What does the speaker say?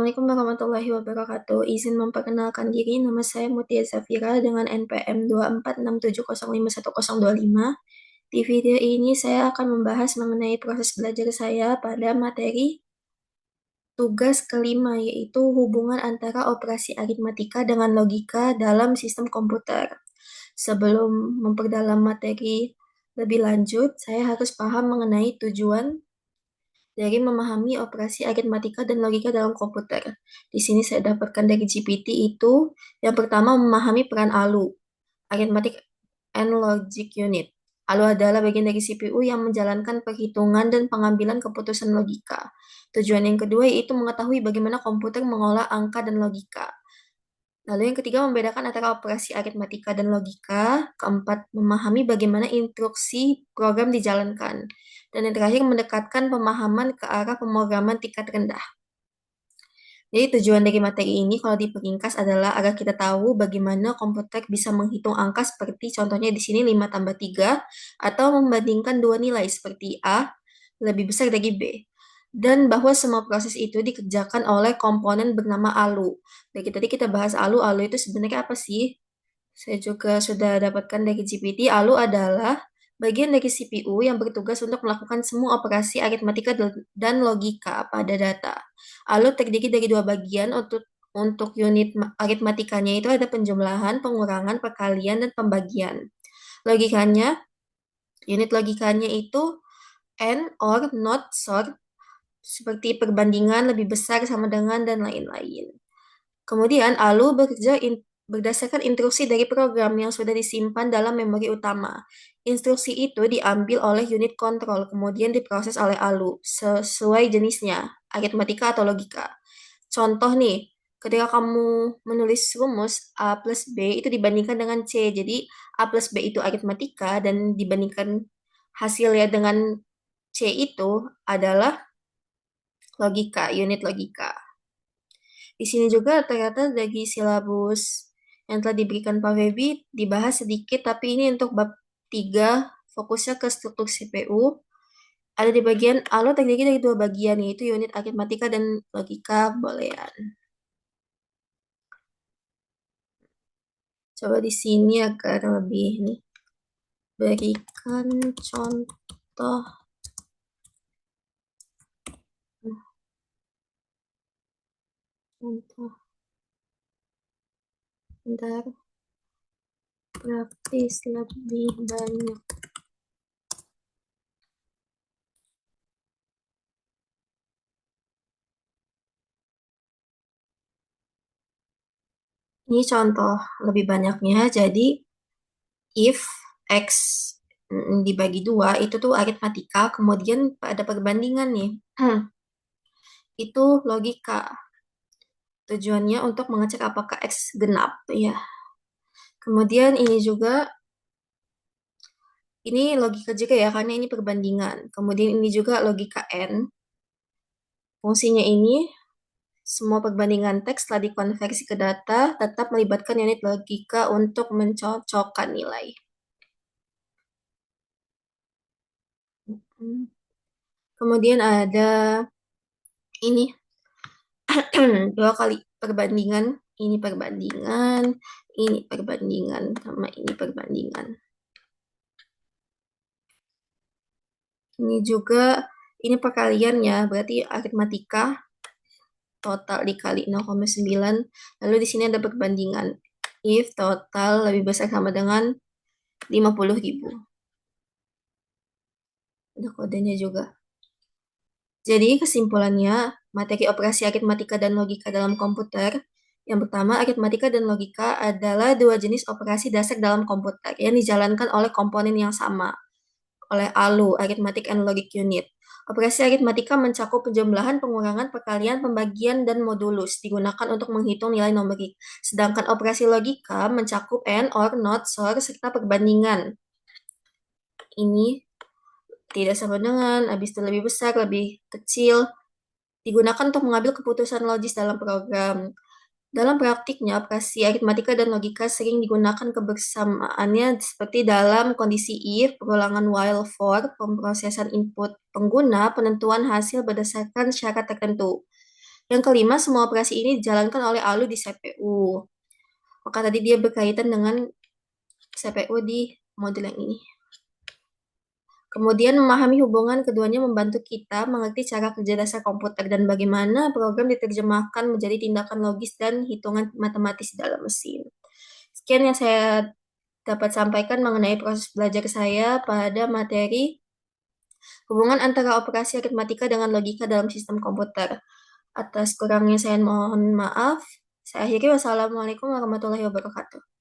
Assalamualaikum warahmatullahi wabarakatuh. Izin memperkenalkan diri, nama saya Mutia Zafira dengan NPM 24670510025. Di video ini saya akan membahas mengenai proses belajar saya pada materi tugas kelima, yaitu hubungan antara operasi aritmatika dengan logika dalam sistem komputer. Sebelum memperdalam materi lebih lanjut, saya harus paham mengenai tujuan dari memahami operasi aritmatika dan logika dalam komputer. Di sini saya dapatkan dari GPT itu, yang pertama memahami peran ALU, Arithmetic and Logic Unit. ALU adalah bagian dari CPU yang menjalankan perhitungan dan pengambilan keputusan logika. Tujuan yang kedua yaitu mengetahui bagaimana komputer mengolah angka dan logika. Lalu yang ketiga membedakan antara operasi aritmatika dan logika. Keempat, memahami bagaimana instruksi program dijalankan. Dan yang terakhir, mendekatkan pemahaman ke arah pemrograman tingkat rendah. Jadi tujuan dari materi ini kalau diperingkas adalah agar kita tahu bagaimana komputer bisa menghitung angka seperti contohnya di sini 5 tambah 3 atau membandingkan dua nilai seperti A lebih besar dari B. Dan bahwa semua proses itu dikerjakan oleh komponen bernama ALU. Dari tadi kita bahas ALU, ALU itu sebenarnya apa sih? Saya juga sudah dapatkan dari GPT, ALU adalah bagian dari CPU yang bertugas untuk melakukan semua operasi aritmatika dan logika pada data. ALU terdiri dari dua bagian untuk unit aritmatikanya itu ada penjumlahan, pengurangan, perkalian, dan pembagian. Logikanya, unit logikanya itu AND, OR, NOT, SOR, seperti perbandingan lebih besar sama dengan dan lain-lain. Kemudian ALU bekerja berdasarkan instruksi dari program yang sudah disimpan dalam memori utama. Instruksi itu diambil oleh unit kontrol, kemudian diproses oleh ALU sesuai jenisnya, aritmatika atau logika. Contoh nih, ketika kamu menulis rumus A plus B itu dibandingkan dengan C, jadi A plus B itu aritmatika dan dibandingkan hasilnya dengan C itu adalah logika, unit logika. Di sini juga ternyata dari silabus yang telah diberikan Pak Febi dibahas sedikit, tapi ini untuk bab 3 fokusnya ke struktur CPU. Ada di bagian ALU terdiri dari dua bagian, yaitu unit aritmatika dan logika boolean. Coba di sini agar lebih nih, berikan contoh. Contoh. Bentar. Praktis lebih banyak. Ini contoh lebih banyaknya, jadi if X dibagi 2, itu tuh aritmatika, kemudian ada perbandingan nih. Itu logika. Tujuannya untuk mengecek apakah X genap, ya. Kemudian ini juga, ini logika juga ya, karena ini perbandingan. Kemudian ini juga logika N. Fungsinya ini, semua perbandingan teks setelah dikonversi ke data, tetap melibatkan unit logika untuk mencocokkan nilai. Kemudian ada ini, dua kali perbandingan, ini perbandingan, ini perbandingan, sama ini perbandingan. Ini juga, ini perkaliannya, berarti aritmatika total dikali 0,9, lalu di sini ada perbandingan. If total lebih besar sama dengan 50.000. Ada kodenya juga. Jadi kesimpulannya, materi operasi aritmatika dan logika dalam komputer. Yang pertama, aritmatika dan logika adalah dua jenis operasi dasar dalam komputer yang dijalankan oleh komponen yang sama, oleh ALU, Arithmetic and Logic Unit. Operasi aritmatika mencakup penjumlahan, pengurangan, perkalian, pembagian, dan modulus, digunakan untuk menghitung nilai numerik. Sedangkan operasi logika mencakup AND, OR, NOT, SOR, serta perbandingan. Ini tidak sama dengan, habis itu lebih besar, lebih kecil, digunakan untuk mengambil keputusan logis dalam program. Dalam praktiknya, operasi aritmatika dan logika sering digunakan kebersamaannya seperti dalam kondisi if, perulangan while for, pemrosesan input pengguna, penentuan hasil berdasarkan syarat tertentu. Yang kelima, semua operasi ini dijalankan oleh ALU di CPU. Maka tadi dia berkaitan dengan CPU di modul yang ini. Kemudian memahami hubungan keduanya membantu kita mengerti cara kerja dasar komputer dan bagaimana program diterjemahkan menjadi tindakan logis dan hitungan matematis dalam mesin. Sekian yang saya dapat sampaikan mengenai proses belajar saya pada materi hubungan antara operasi aritmatika dengan logika dalam sistem komputer. Atas kurangnya saya mohon maaf. Saya akhiri. Wassalamualaikum warahmatullahi wabarakatuh.